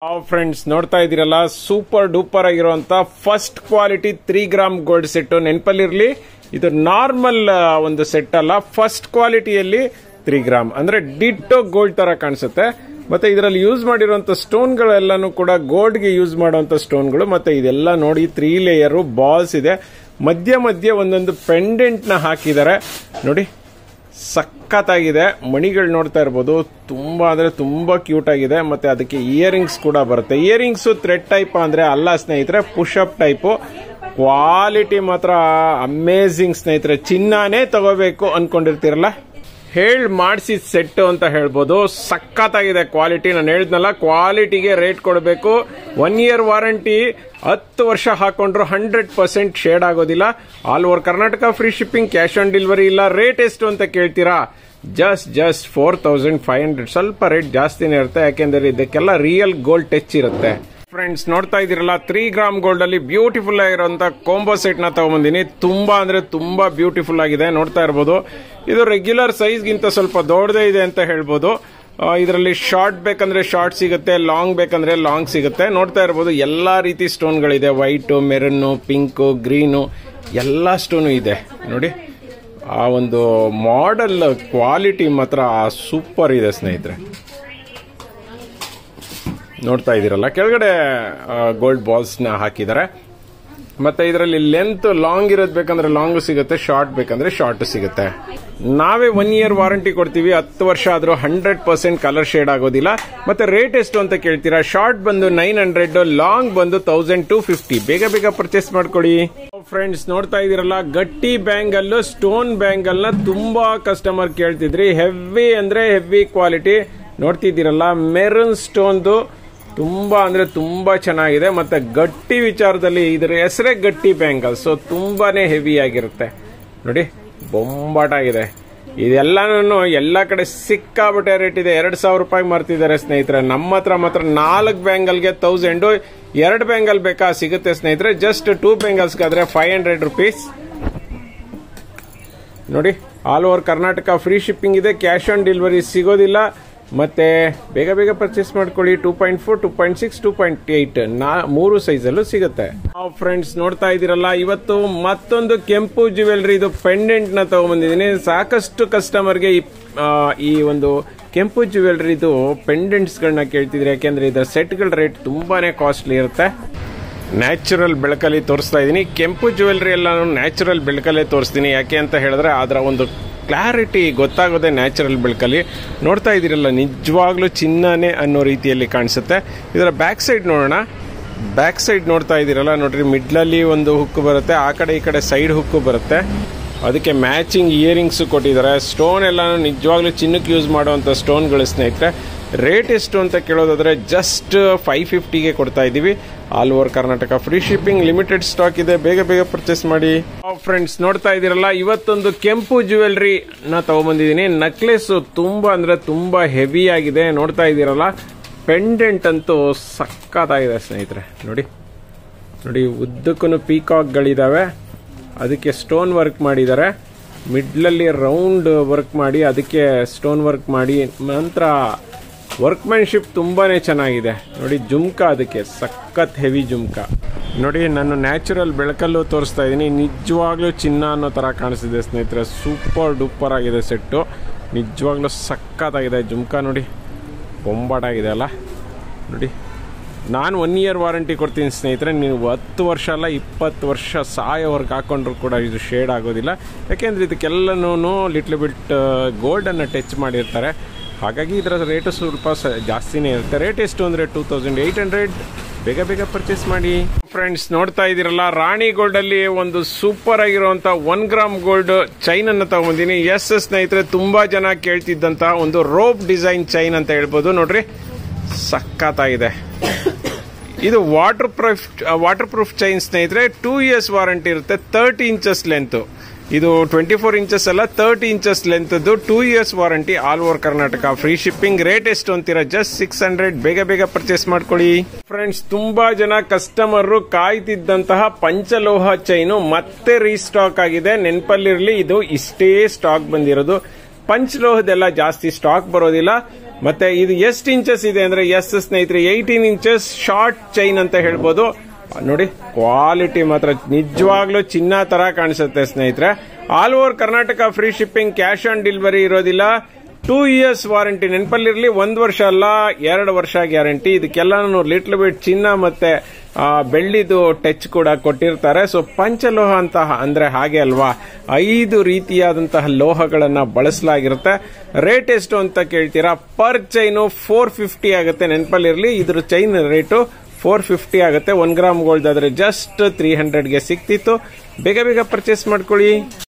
Friends ನೋಡ್ತಾ ಇದ್ದೀರಲ್ಲ, super duper ಆಗಿರುವಂತ first quality 3 gram gold set. ನೆನಪಲ್ಲಿರ್ಲಿ, ಇದು ನಾರ್ಮಲ್ ಒಂದು ಸೆಟ್ ಅಲ್ಲ, ಫಸ್ಟ್ ಕ್ವಾಲಿಟಿಯಲ್ಲಿ 3 ಗ್ರಾಮ್ ಅಂದ್ರೆ ಡಿಟ್ಟೋ ಗೋಲ್ಡ್ ತರ ಕಾಣಿಸುತ್ತೆ. ಮತ್ತೆ ಇದರಲ್ಲಿ ಯೂಸ್ ಮಾಡಿರುವಂತ ಸ್ಟೋನ್ ಗಳೆಲ್ಲಾನು ಕೂಡ ಗೋಲ್ಡ್ ಗೆ ಯೂಸ್ ಮಾಡುವಂತ ಸ್ಟೋನ್ಗಳು. ಮತ್ತೆ ಇದೆಲ್ಲ ನೋಡಿ 3 ಲೇಯರ್ ಬಾಲ್ಸ್ ಇದೆ, ಮಧ್ಯ ಮಧ್ಯ ಒಂದೊಂದು ಪೆಂಡೆಂಟ್ ನ ಹಾಕಿದ್ದಾರೆ ನೋಡಿ, ಸಖತ್ತಾಗಿದೆ. ಮಣಿಗಳು ನೋಡ್ತಾ ಇರ್ಬೋದು, ತುಂಬಾ ಅಂದ್ರೆ ತುಂಬಾ ಕ್ಯೂಟ್ ಆಗಿದೆ. ಮತ್ತೆ ಅದಕ್ಕೆ ಇಯರಿಂಗ್ಸ್ ಕೂಡ ಬರುತ್ತೆ. ಇಯರಿಂಗ್ಸ್ ಥ್ರೆಡ್ ಟೈಪ್ ಅಂದ್ರೆ ಅಲ್ಲ ಸ್ನೇಹಿತರೆ, ಪುಷ್ ಅಪ್ ಟೈಪ್. ಕ್ವಾಲಿಟಿ ಮಾತ್ರ ಅಮೇಝಿಂಗ್ ಸ್ನೇಹಿತರೆ. ಚಿನ್ನನೇ ತಗೋಬೇಕು ಅನ್ಕೊಂಡಿರ್ತೀರಲ್ಲ, ಮಾಡಿಸಿದ ಸೆಟ್ ಅಂತ ಹೇಳ್ಬೋದು. ಸಖತ್ತಾಗಿದೆ ಕ್ವಾಲಿಟಿ. ನಾನು ಹೇಳಿದ್ನಲ್ಲ, ಕ್ವಾಲಿಟಿಗೆ ರೇಟ್ ಕೊಡಬೇಕು. 1 year ವಾರಂಟಿ, 10 ವರ್ಷ ಹಾಕೊಂಡ್ರು 100% ಶೇಡ್ ಆಗೋದಿಲ್ಲ. All over Karnataka free shipping, cash on delivery ಇಲ್ಲ. ರೇಟ್ ಎಷ್ಟು ಅಂತ ಕೇಳ್ತೀರಾ? ಜಸ್ಟ್ 4500. ಸ್ವಲ್ಪ ರೇಟ್ ಜಾಸ್ತಿನೇ ಇರುತ್ತೆ, ಯಾಕೆಂದ್ರೆ ಇದಕ್ಕೆಲ್ಲ ರಿಯಲ್ ಗೋಲ್ಡ್ ಟಚ್ ಇರುತ್ತೆ. ಫ್ರೆಂಡ್ಸ್ ನೋಡ್ತಾ ಇದ್ದೀರಲ್ಲ, 3 ಗ್ರಾಮ್ ಗೋಲ್ಡ್ ಅಲ್ಲಿ ಬ್ಯೂಟಿಫುಲ್ ಆಗಿರುವಂತ ಕಾಂಬೋ ಸೆಟ್ ನ ತಗೊಂಡ್ಬಂದಿನಿ. ತುಂಬಾ ಅಂದ್ರೆ ತುಂಬಾ ಬ್ಯೂಟಿಫುಲ್ ಆಗಿದೆ, ನೋಡ್ತಾ ಇರಬಹುದು. ಇದು ರೆಗ್ಯುಲರ್ ಸೈಜ್ ಗಿಂತ ಸ್ವಲ್ಪ ದೊಡ್ಡದೇ ಇದೆ ಅಂತ ಹೇಳ್ಬೋದು. ಇದರಲ್ಲಿ ಶಾರ್ಟ್ ಬೇಕಂದ್ರೆ ಶಾರ್ಟ್ ಸಿಗುತ್ತೆ, ಲಾಂಗ್ ಬೇಕಂದ್ರೆ ಲಾಂಗ್ ಸಿಗುತ್ತೆ. ನೋಡ್ತಾ ಇರಬಹುದು, ಎಲ್ಲಾ ರೀತಿ ಸ್ಟೋನ್ಗಳಿದೆ. ವೈಟ್, ಮೆರೂನ್, ಪಿಂಕ್, ಗ್ರೀನು ಎಲ್ಲಾ ಸ್ಟೋನು ಇದೆ ನೋಡಿ. ಆ ಒಂದು ಮಾಡೆಲ್ ಕ್ವಾಲಿಟಿ ಮಾತ್ರ ಸೂಪರ್ ಇದೆ ಸ್ನೇಹಿತರೆ. ನೋಡ್ತಾ ಇದ್ದೀರಲ್ಲ, ಕೆಳಗಡೆ ಗೋಲ್ಡ್ ಬಾಲ್ಸ್ ನ ಹಾಕಿದ್ದಾರೆ. ಮತ್ತೆ ಇದರಲ್ಲಿ ಲೆಂತ್ ಲಾಂಗ್ ಇರೋದು ಬೇಕಂದ್ರೆ ಲಾಂಗ್ ಸಿಗುತ್ತೆ, ಶಾರ್ಟ್ ಬೇಕಂದ್ರೆ ಶಾರ್ಟ್ ಸಿಗುತ್ತೆ. ನಾವೇ 1 year ವಾರಂಟಿ ಕೊಡ್ತೀವಿ. 10 ವರ್ಷ ಆದ್ರೂ 100% ಕಲರ್ ಶೇಡ್ ಆಗೋದಿಲ್ಲ. ಮತ್ತೆ ರೇಟ್ ಎಷ್ಟು ಅಂತ ಕೇಳ್ತೀರಾ? ಶಾರ್ಟ್ ಬಂದು 900, ಲಾಂಗ್ ಬಂದು 1250. ಬೇಗ ಪರ್ಚೇಸ್ ಮಾಡ್ಕೊಳ್ಳಿ. ಫ್ರೆಂಡ್ಸ್ ನೋಡ್ತಾ ಇದೀರಲ್ಲ, ಗಟ್ಟಿ ಬ್ಯಾಂಗಲ್, ಸ್ಟೋನ್ ಬ್ಯಾಂಗಲ್ ನ ತುಂಬಾ ಕಸ್ಟಮರ್ ಕೇಳ್ತಿದ್ರಿ. ಹೆವಿ ಅಂದ್ರೆ ಹೆವಿ ಕ್ವಾಲಿಟಿ. ನೋಡ್ತಿದ್ದೀರಲ್ಲ, ಮೆರೂನ್ ಸ್ಟೋನ್ದು ತುಂಬಾ ಅಂದ್ರೆ ತುಂಬಾ ಚೆನ್ನಾಗಿದೆ. ಮತ್ತೆ ಗಟ್ಟಿ ವಿಚಾರದಲ್ಲಿ ಇದರ ಹೆಸರೇ ಗಟ್ಟಿ ಬ್ಯಾಂಗಲ್, ಸೊ ತುಂಬಾನೇ ಹೆವಿ ಆಗಿರುತ್ತೆ ನೋಡಿ, ಬೊಂಬಾಟ ಆಗಿದೆ. ಇದೆಲ್ಲಾನು ಎಲ್ಲಾ ಕಡೆ ಸಿಕ್ಕಾಬಿಟ್ಟೆ ರೇಟ್ ಇದೆ. 2000 ರೂಪಾಯಿ ಮಾರ್ತಿದ್ದಾರೆ ಸ್ನೇಹಿತರೆ. ನಮ್ಮ ಹತ್ರ ಮಾತ್ರ 4 ಬ್ಯಾಂಗಲ್ಗೆ 1000. 2 ಬ್ಯಾಂಗಲ್ ಬೇಕಾ? ಸಿಗುತ್ತೆ ಸ್ನೇಹಿತರೆ. ಜಸ್ಟ್ 2 ಬ್ಯಾಂಗಲ್ಸ್ಗಾದ್ರೆ 500 ರೂಪೀಸ್ ನೋಡಿ. All over Karnataka free shipping ಇದೆ, ಕ್ಯಾಶ್ ಆನ್ ಡೆಲಿವರಿ ಸಿಗೋದಿಲ್ಲ. ಮತ್ತೆ ಬೇಗ ಪರ್ಚೇಸ್ ಮಾಡ್ಕೊಳ್ಳಿ. 2.4, 2.6, 2.8 3 ಸೈಜ್ ಅಲ್ಲೂ ಸಿಗುತ್ತೆ. ಫ್ರೆಂಡ್ಸ್ ನೋಡ್ತಾ ಇದ್ದೀರಲ್ಲ, ಇವತ್ತು ಮತ್ತೊಂದು ಕೆಂಪು ಜ್ಯುವೆಲ್ರಿ ಇದು ಪೆಂಡೆಂಟ್ ನ ತಗೊಂಡ್ಬಂದಿದ್ದೀನಿ. ಸಾಕಷ್ಟು ಕಸ್ಟಮರ್ಗೆ ಈ ಒಂದು ಕೆಂಪು ಜ್ಯುವೆಲ್ರಿ ಇದು ಪೆಂಡೆಂಟ್ಸ್ ಗಳನ್ನ ಕೇಳ್ತಿದ್ರೆ, ಯಾಕೆಂದ್ರೆ ಇದರ ಸೆಟ್ ಗಳ ರೇಟ್ ತುಂಬಾನೇ ಕಾಸ್ಟ್ಲಿ ಇರುತ್ತೆ. ನ್ಯಾಚುರಲ್ ಬೆಳಕಲ್ಲಿ ತೋರಿಸ್ತಾ ಇದ್ದೀನಿ. ಕೆಂಪು ಜ್ಯುವೆಲ್ರಿ ಎಲ್ಲ ನ್ಯಾಚುರಲ್ ಬೆಳಕಲ್ಲೇ ತೋರಿಸ್ತೀನಿ. ಯಾಕೆ ಅಂತ ಹೇಳಿದ್ರೆ ಅದರ ಒಂದು ಕ್ಲಾರಿಟಿ ಗೊತ್ತಾಗೋದೆ ನ್ಯಾಚುರಲ್ ಬೆಳಕಲ್ಲಿ. ನೋಡ್ತಾ ಇದ್ದೀರಲ್ಲ, ನಿಜವಾಗ್ಲೂ ಚಿನ್ನನೇ ಅನ್ನೋ ರೀತಿಯಲ್ಲಿ ಕಾಣಿಸುತ್ತೆ. ಇದರ ಬ್ಯಾಕ್ ಸೈಡ್ ನೋಡೋಣ. ಬ್ಯಾಕ್ ಸೈಡ್ ನೋಡ್ತಾ ಇದ್ದೀರಲ್ಲ, ನೋಡ್ರಿ, ಮಿಡ್ಲಲ್ಲಿ ಒಂದು ಹುಕ್ ಬರುತ್ತೆ, ಆ ಕಡೆ ಈ ಕಡೆ ಸೈಡ್ ಹುಕ್ ಬರುತ್ತೆ. ಅದಕ್ಕೆ ಮ್ಯಾಚಿಂಗ್ ಇಯರಿಂಗ್ಸ್ ಕೊಟ್ಟಿದ್ದಾರೆ. ಸ್ಟೋನ್ ಎಲ್ಲ ನಿಜವಾಗ್ಲೂ ಚಿನ್ನಕ್ಕೆ ಯೂಸ್ ಮಾಡುವಂತ ಸ್ಟೋನ್ಗಳು ಸ್ನೇಹಿತರೆ. ರೇಟ್ ಎಷ್ಟು ಅಂತ ಕೇಳೋದಾದ್ರೆ ಜಸ್ಟ್ 550ಗೆ ಕೊಡ್ತಾ ಇದ್ದೀವಿ. All over Karnataka free shipping, limited stock ಇದೆ. ಬೇಗ ಪರ್ಚೇಸ್ ಮಾಡಿ. ಫ್ರೆಂಡ್ಸ್ ನೋಡ್ತಾ ಇದ್ದೀರಲ್ಲ, ಇವತ್ತೊಂದು ಕೆಂಪು ಜ್ಯುವೆಲ್ರಿ ನ ತಗೊಂಡ್ಬಂದಿದ್ದೀನಿ. ನೆಕ್ಲೆಸ್ ತುಂಬಾ ಅಂದ್ರೆ ತುಂಬಾ ಹೆವಿ ಆಗಿದೆ. ನೋಡ್ತಾ ಇದ್ದೀರಲ್ಲ, ಪೆಂಡೆಂಟ್ ಅಂತೂ ಸಕ್ಕತ್ತಾಗಿದೆ ಸ್ನೇಹಿತರೆ. ನೋಡಿ, ಉದ್ದಕ್ಕೂ ಪೀಕಾಕ್ ಗಳಿದಾವೆ. ಅದಕ್ಕೆ ಸ್ಟೋನ್ ವರ್ಕ್ ಮಾಡಿದ್ದಾರೆ. ಮಿಡ್ಲಲ್ಲಿ ರೌಂಡ್ ವರ್ಕ್ ಮಾಡಿ ಅದಕ್ಕೆ ಸ್ಟೋನ್ ವರ್ಕ್ ಮಾಡಿ, ನಂತರ ವರ್ಕ್ಮ್ಯಾನ್ಶಿಪ್ ತುಂಬಾನೇ ಚೆನ್ನಾಗಿದೆ ನೋಡಿ. ಜುಮ್ಕಾ ಅದಕ್ಕೆ ಸಖತ್ ಹೆವಿ ಜುಮ್ಕಾ ನೋಡಿ. ನಾನು ನ್ಯಾಚುರಲ್ ಬೆಳಕಲ್ಲೂ ತೋರಿಸ್ತಾ ಇದ್ದೀನಿ. ನಿಜವಾಗ್ಲೂ ಚಿನ್ನ ಅನ್ನೋ ತರ ಕಾಣಿಸ್ತಿದೆ ಸ್ನೇಹಿತರೆ. ಸೂಪರ್ ಡೂಪರ್ ಆಗಿದೆ ಸೆಟ್ಟು. ನಿಜವಾಗ್ಲೂ ಸಖತ್ತಾಗಿದೆ. ಜುಮ್ಕಾ ನೋಡಿ, ಬೊಂಬಾಟಾಗಿದೆ ಅಲ್ಲ ನೋಡಿ. ನಾನು 1 year ವಾರಂಟಿ ಕೊಡ್ತೀನಿ ಸ್ನೇಹಿತರೆ. ನೀವು 10 ವರ್ಷ ಅಲ್ಲ 20 ವರ್ಷ ಸಾಯೋವರೆಗೆ ಹಾಕೊಂಡ್ರು ಕೂಡ ಇದು ಶೇಡ್ ಆಗೋದಿಲ್ಲ. ಯಾಕೆಂದ್ರೆ ಇದಕ್ಕೆಲ್ಲನೂ ಲಿಟ್ಲ್ ಬಿಟ್ ಗೋಲ್ಡ್ ಅನ್ನ ಟಚ್ ಮಾಡಿರ್ತಾರೆ. ಹಾಗಾಗಿ ಇದರ ರೇಟು ಸ್ವಲ್ಪ ಜಾಸ್ತಿನೇ ಇರುತ್ತೆ. ರೇಟ್ ಎಷ್ಟು ಅಂದ್ರೆ 2800. ಬೇಗ ಪರ್ಚೇಸ್ ಮಾಡಿ. ಫ್ರೆಂಡ್ಸ್ ನೋಡ್ತಾ ಇದ್ದೀರಲ್ಲ, ರಾಣಿ ಗೋಲ್ಡ್ ಅಲ್ಲಿ ಒಂದು ಸೂಪರ್ ಆಗಿರುವಂತ 1 ಗ್ರಾಮ್ ಗೋಲ್ಡ್ ಚೈನ್ ಅನ್ನ ತಗೊಂಡಿದ್ದೀನಿ. ಎಸ್ ಸ್ನೇಹಿತರೆ, ತುಂಬಾ ಜನ ಕೇಳ್ತಿದ್ದಂತ ಒಂದು ರೋಪ್ ಡಿಸೈನ್ ಚೈನ್ ಅಂತ ಹೇಳ್ಬೋದು. ನೋಡ್ರಿ, ಸಖತ್ತಾಗಿದೆ. ಇದು ವಾಟರ್ ಪ್ರೂಫ್ ಚೈನ್ ಸ್ನೇಹಿತರೆ. 2 years ವಾರಂಟಿ ಇರುತ್ತೆ. 30 inches ಲೆಂತ್. ಇದು 24 inches ಅಲ್ಲ, 30 inches length. 2 years warranty. All over Karnataka free shipping. Rate ಎಷ್ಟು ಅಂತೀರಾ? ಜಸ್ಟ್ 600. ಬೇಗ ಪರ್ಚೇಸ್ ಮಾಡ್ಕೊಳ್ಳಿ. ಫ್ರೆಂಡ್ಸ್, ತುಂಬಾ ಜನ ಕಸ್ಟಮರ್ ಕಾಯ್ತಿದ್ದಂತಹ ಪಂಚಲೋಹ ಚೈನು ಮತ್ತೆ ರೀಸ್ಟಾಕ್ ಆಗಿದೆ. ನೆನಪಲ್ಲಿರಲಿ, ಇದು ಇಷ್ಟೇ ಸ್ಟಾಕ್ ಬಂದಿರೋದು. ಪಂಚಲೋಹದೆಲ್ಲ ಜಾಸ್ತಿ ಸ್ಟಾಕ್ ಬರೋದಿಲ್ಲ. ಮತ್ತೆ ಇದು ಎಷ್ಟು ಇಂಚಸ್ ಇದೆ ಅಂದ್ರೆ ಎಸ್ ಸ್ನೇಹಿತರೆ 18 ಇಂಚಸ್ ಶಾರ್ಟ್ ಚೈನ್ ಅಂತ ಹೇಳ್ಬೋದು. ನೋಡಿ ಕ್ವಾಲಿಟಿ ಮಾತ್ರ ನಿಜವಾಗ್ಲೂ ಚಿನ್ನ ತರ ಕಾಣಿಸುತ್ತೆ ಸ್ನೇಹಿತರೆ. All over Karnataka free shipping, cash on delivery ಇರೋದಿಲ್ಲ. 2 years ವಾರಂಟಿ ನೆನಪಲ್ಲಿರಲಿ. 1 ವರ್ಷ ಅಲ್ಲ 2 ವರ್ಷ ಗ್ಯಾರಂಟಿ. ಇದಕ್ಕೆಲ್ಲ ಲಿಟ್ಲ್ ಬಿಟ್ ಚಿನ್ನ ಮತ್ತೆ ಬೆಳ್ಳಿದು ಟಚ್ ಕೂಡ ಕೊಟ್ಟಿರ್ತಾರೆ. ಸೊ ಪಂಚಲೋಹ ಅಂತ ಅಂದ್ರೆ ಹಾಗೆ ಅಲ್ವಾ, 5 ರೀತಿಯಾದಂತಹ ಲೋಹಗಳನ್ನ ಬಳಸಲಾಗಿರುತ್ತೆ. ರೇಟ್ ಎಷ್ಟು ಅಂತ ಕೇಳ್ತೀರಾ? ಪರ್ ಚೈನು 450 ಆಗುತ್ತೆ. ನೆನಪಲ್ಲಿರಲಿ, ಇದ್ರ ಚೈನ್ ರೇಟು 450 ಆಗುತ್ತೆ. 1 ಗ್ರಾಮ್ ಗೋಲ್ಡ್ ಆದ್ರೆ ಜಸ್ಟ್ 300ಗೆ ಸಿಕ್ತಿತ್ತು. ಬೇಗ ಬೇಗ ಪರ್ಚೇಸ್ ಮಾಡ್ಕೊಳ್ಳಿ.